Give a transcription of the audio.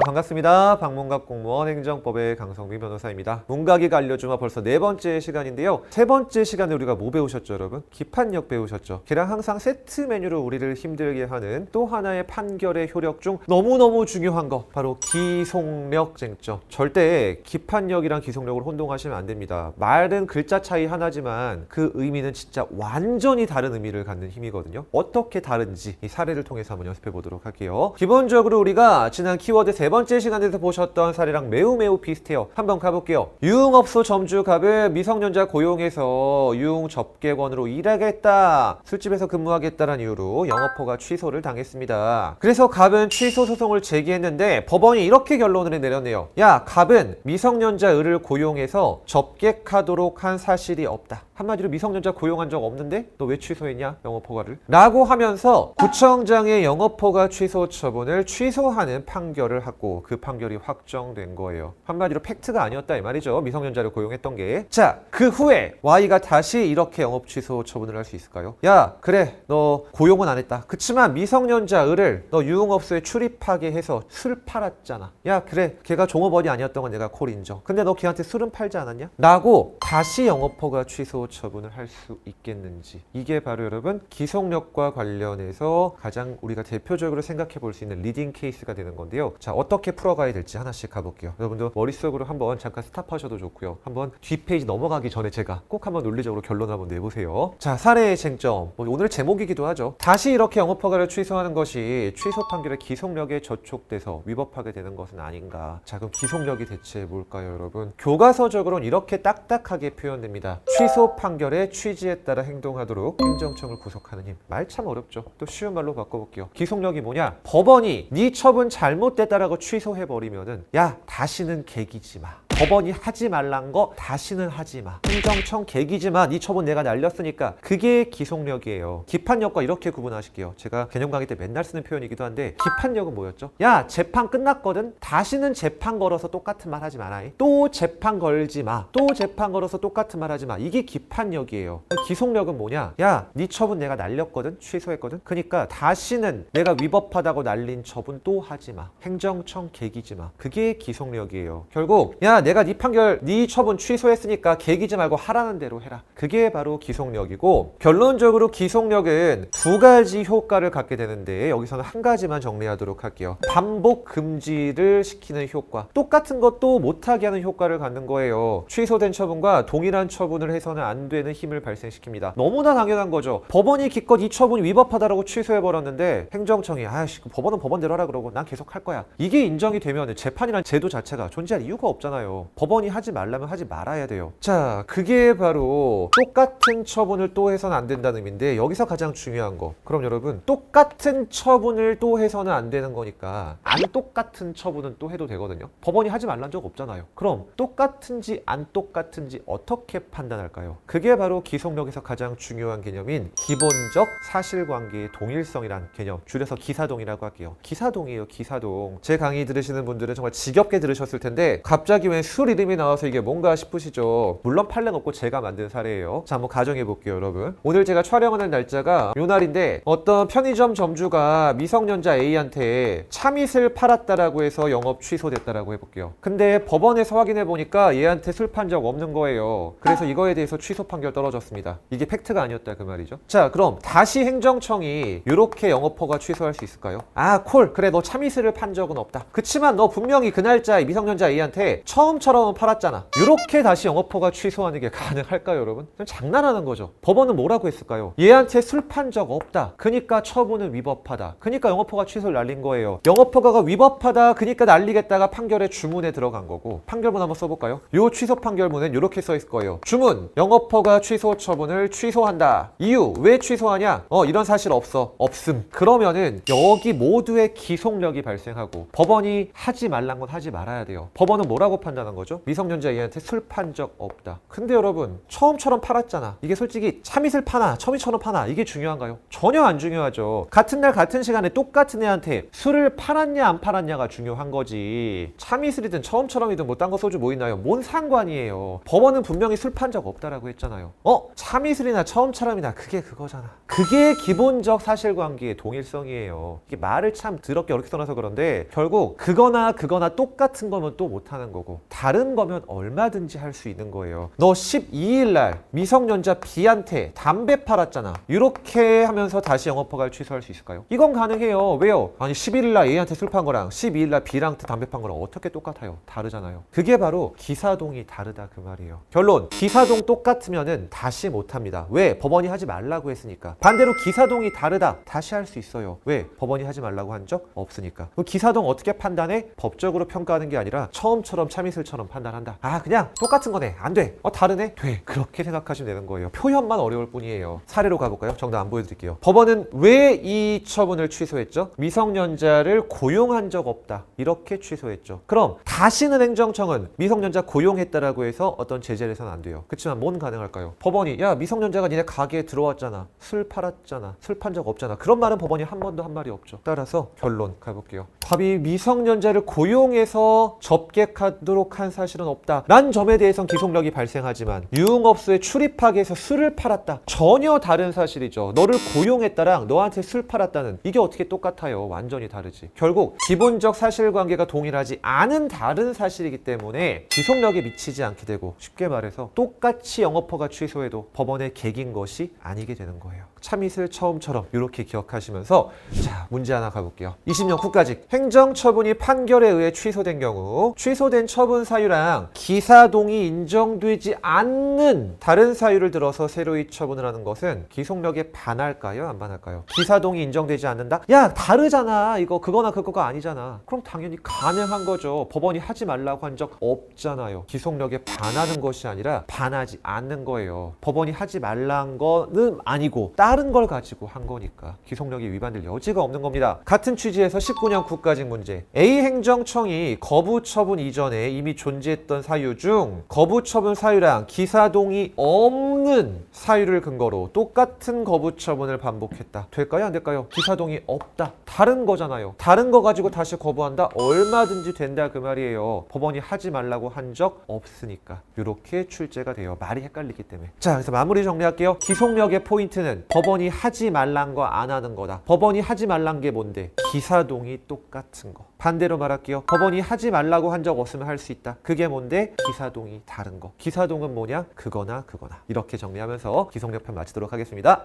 반갑습니다. 방문각 공무원 행정법의 강성민 변호사입니다. 문각이가 알려주마 벌써 4번째 시간인데요. 3번째 시간에 우리가 뭐 배우셨죠, 여러분? 기판력 배우셨죠. 걔랑 항상 세트 메뉴로 우리를 힘들게 하는 또 하나의 판결의 효력 중 너무너무 중요한 거, 바로 기속력 쟁점. 절대 기판력이랑 기속력을 혼동하시면 안 됩니다. 말은 글자 차이 하나지만 그 의미는 진짜 완전히 다른 의미를 갖는 힘이거든요. 어떻게 다른지 이 사례를 통해서 한번 연습해 보도록 할게요. 기본적으로 우리가 지난 키워드 3번째 시간에서 보셨던 사례랑 매우 비슷해요. 한번 가볼게요. 유흥업소 점주갑을 미성년자 고용해서 유흥접객원으로 일하겠다, 술집에서 근무하겠다는 이유로 영업허가 취소를 당했습니다. 그래서 갑은 취소 소송을 제기했는데 법원이 이렇게 결론을 내렸네요. 야, 갑은 미성년자 을을 고용해서 접객하도록 한 사실이 없다. 한마디로 미성년자 고용한 적 없는데 너 왜 취소했냐, 영업허가를? 라고 하면서 구청장의 영업허가 취소 처분을 취소하는 판결을 하고 그 판결이 확정된 거예요. 한마디로 팩트가 아니었다 이 말이죠. 미성년자를 고용했던 게. 자, 그 후에 Y가 다시 이렇게 영업 취소 처분을 할 수 있을까요? 야, 그래, 너 고용은 안 했다. 그치만 미성년자 을을 너 유흥업소에 출입하게 해서 술 팔았잖아. 야, 그래, 걔가 종업원이 아니었던 건 내가 콜 인정. 근데 너 걔한테 술은 팔지 않았냐? 라고 다시 영업허가 취소 처분을 할 수 있겠는지, 이게 바로 여러분 기속력과 관련해서 가장 우리가 대표적으로 생각해 볼 수 있는 리딩 케이스가 되는 건데요. 자, 어떻게 풀어가야 될지 하나씩 가볼게요. 여러분도 머릿속으로 한번 잠깐 스탑하셔도 좋고요. 한번 뒷페이지 넘어가기 전에 제가 꼭 한번 논리적으로 결론을 한번 내보세요. 자, 사례의 쟁점, 오늘 제목이기도 하죠. 다시 이렇게 영업허가를 취소하는 것이 취소 판결의 기속력에 저촉돼서 위법하게 되는 것은 아닌가. 자, 그럼 기속력이 대체 뭘까요, 여러분? 교과서적으로는 이렇게 딱딱하게 표현됩니다. 취소 판결의 취지에 따라 행동하도록 행정청을 구속하는 힘. 말 참 어렵죠. 또 쉬운 말로 바꿔볼게요. 기속력이 뭐냐? 법원이 네 처분 잘못됐다라고 취소해버리면은 야, 다시는 개기지 마. 법원이 하지 말란 거 다시는 하지 마. 행정청 개기지 마. 네 처분 내가 날렸으니까. 그게 기속력이에요. 기판력과 이렇게 구분하실게요. 제가 개념 강의 때 맨날 쓰는 표현이기도 한데, 기판력은 뭐였죠? 야, 재판 끝났거든? 다시는 재판 걸어서 똑같은 말 하지 마라. 또 재판 걸지 마. 또 재판 걸어서 똑같은 말 하지 마. 이게 기판력이에요. 기속력은 뭐냐? 야, 네 처분 내가 날렸거든? 취소했거든? 그러니까 다시는 내가 위법하다고 날린 처분 또 하지 마. 행정청 개기지 마. 그게 기속력이에요. 결국 야, 내가 네 판결, 네 처분 취소했으니까 개기지 말고 하라는 대로 해라. 그게 바로 기속력이고, 결론적으로 기속력은 두 가지 효과를 갖게 되는데 여기서는 한 가지만 정리하도록 할게요. 반복 금지를 시키는 효과. 똑같은 것도 못하게 하는 효과를 갖는 거예요. 취소된 처분과 동일한 처분을 해서는 안 되는 힘을 발생시킵니다. 너무나 당연한 거죠. 법원이 기껏 이 처분이 위법하다라고 취소해버렸는데 행정청이 아이씨, 법원은 법원대로 하라 그러고 난 계속 할 거야. 이게 인정이 되면 재판이란 제도 자체가 존재할 이유가 없잖아요. 법원이 하지 말라면 하지 말아야 돼요. 자, 그게 바로 똑같은 처분을 또 해서는 안 된다는 의미인데, 여기서 가장 중요한 거, 그럼 여러분 똑같은 처분을 또 해서는 안 되는 거니까 안 똑같은 처분은 또 해도 되거든요. 법원이 하지 말란 적 없잖아요. 그럼 똑같은지 안 똑같은지 어떻게 판단할까요? 그게 바로 기속력에서 가장 중요한 개념인 기본적 사실관계의 동일성이란 개념, 줄여서 기사동이라고 할게요. 기사동이에요, 기사동. 제 강의 들으시는 분들은 정말 지겹게 들으셨을 텐데, 갑자기 왜 술 이름이 나와서 이게 뭔가 싶으시죠? 물론 판례는 없고 제가 만든 사례예요. 자, 한번 가정해 볼게요, 여러분. 오늘 제가 촬영하는 날짜가 요 날인데, 어떤 편의점 점주가 미성년자 A한테 참이슬 팔았다라고 해서 영업 취소됐다라고 해볼게요. 근데 법원에서 확인해 보니까 얘한테 술 판 적 없는 거예요. 그래서 이거에 대해서 취소 판결 떨어졌습니다. 이게 팩트가 아니었다 그 말이죠. 자, 그럼 다시 행정청이 이렇게 영업허가 취소할 수 있을까요? 아, 콜, 그래, 너 참이슬을 판 적은 없다. 그치만 너 분명히 그 날짜에 미성년자 A한테 처음처럼 팔았잖아. 이렇게 다시 영업허가 취소하는 게 가능할까요, 여러분? 장난하는 거죠. 법원은 뭐라고 했을까요? 얘한테 술 판 적 없다. 그니까 처분은 위법하다. 그니까 영업허가 취소를 날린 거예요. 영업허가가 위법하다. 그니까 날리겠다가 판결의 주문에 들어간 거고, 판결문 한번 써볼까요? 요 취소 판결문은 이렇게 써 있을 거예요. 주문, 영업허가 취소 처분을 취소한다. 이유, 왜 취소하냐? 이런 사실 없어. 없음. 그러면은 여기 모두의 기속력이 발생하고, 법원이 하지 말란 건 하지 말아야 돼요. 법원은 뭐라고 판단한 거죠? 미성년자 A한테 술 판 적 없다. 근데 여러분, 처음처럼 팔았잖아. 이게 솔직히 참이슬 파나 처음처럼 파나 이게 중요한가요? 전혀 안 중요하죠. 같은 날 같은 시간에 똑같은 애한테 술을 팔았냐 안 팔았냐가 중요한 거지. 참이슬이든 처음처럼이든 뭐 딴 거 소주 뭐 있나요? 뭔 상관이에요. 법원은 분명히 술 판 적 없다라고 했잖아요. 참이슬이나 처음처럼이나 그게 그거잖아. 그게 기본적 사실관계의 동일성이에요. 이게 말을 참 더럽게 어렵게 써놔서 그런데 결국 그거나 똑같은 거면 또 못하는 거고 다른 거면 얼마든지 할 수 있는 거예요. 너 12일 날 미성년자 B한테 담배 팔았잖아. 이렇게 하면서 다시 영업허가를 취소할 수 있을까요? 이건 가능해요. 왜요? 아니 11일 날 A한테 술 판 거랑 12일 날 B랑 담배 판 거랑 어떻게 똑같아요? 다르잖아요. 그게 바로 기사동이 다르다 그 말이에요. 결론, 기사동 똑같으면은 다시 못합니다. 왜? 법원이 하지 말라고 했으니까. 반대로 기사동이 다르다, 다시 할 수 있어요. 왜? 법원이 하지 말라고 한 적 없으니까. 그럼 기사동 어떻게 판단해? 법적으로 평가하는 게 아니라 처음처럼 참이슬처럼 판단한다. 아, 그냥 똑같은 거네. 안 돼. 다르네. 돼. 그렇게 생각하시면 되는 거예요. 표현만 어려울 뿐이에요. 사례로 가볼까요? 정답 안 보여드릴게요. 법원은 왜 이 처분을 취소했죠? 미성년자를 고용한 적 없다. 이렇게 취소했죠. 그럼 다시는 행정청은 미성년자 고용했다라고 해서 어떤 제재를 해서는 안 돼요. 그렇지만 뭔 가능할까요? 법원이 야, 미성년자가 니네 가게에 들어왔잖아. 술 팔았잖아. 술 판 적 없잖아. 그런 말은 법원이 한 번도 한 말이 없죠. 따라서 결론 가볼게요. 법이 미성년자를 고용해서 접객하도록 한 사실은 없다. 란 점에 대해선 기속력이 발생하지만 유흥업소에 출입하게 해서 술을 팔았다. 전혀 다른 사실이죠. 너를 고용했다랑 너한테 술 팔았다는 이게 어떻게 똑같아요? 완전히 다르지. 결국 기본적 사실관계가 동일하지 않은 다른 사실이기 때문에 기속력에 미치지 않게 되고 쉽게 말해서 똑같이 영업허가 취소해도 법원의 객인 것이 아니게 되는 거예요. 참이슬 처음처럼 이렇게 기억하시면서 자, 문제 하나 가볼게요. 20년 후까지 행정처분이 판결에 의해 취소된 경우 취소된 처분 사유랑 기사동이 인정되지 않는 다른 사유를 들어서 새로이 처분을 하는 것은 기속력에 반할까요? 안 반할까요? 기사동이 인정되지 않는다? 야, 다르잖아. 이거 그거나 그거가 아니잖아. 그럼 당연히 가능한 거죠. 법원이 하지 말라고 한 적 없잖아요. 기속력에 반하는 것이 아니라 반하지 않는 거예요. 법원이 하지 말란 거는 아니고 다른 걸 가지고 한 거니까 기속력이 위반될 여지가 없는 겁니다. 같은 취지에서 19년 국가직 문제. A 행정청이 거부 처분 이전에 이미 존재했던 사유 중 거부 처분 사유랑 기사동이 없는 사유를 근거로 똑같은 거부 처분을 반복했다. 될까요? 안 될까요? 기사동이 없다. 다른 거잖아요. 다른 거 가지고 다시 거부한다? 얼마든지 된다 그 말이에요. 법원이 하지 말라고 한 적 없으니까. 이렇게 출제가 돼요. 말이 헷갈리기 때문에. 자, 그래서 마무리 정리할게요. 기속력의 포인트는 법원이 하지 말란 거 안 하는 거다. 법원이 하지 말란 게 뭔데? 기사동이 똑같은 거. 반대로 말할게요. 법원이 하지 말라고 한 적 없으면 할 수 있다. 그게 뭔데? 기사동이 다른 거. 기사동은 뭐냐? 그거나. 이렇게 정리하면서 기속력 편 마치도록 하겠습니다.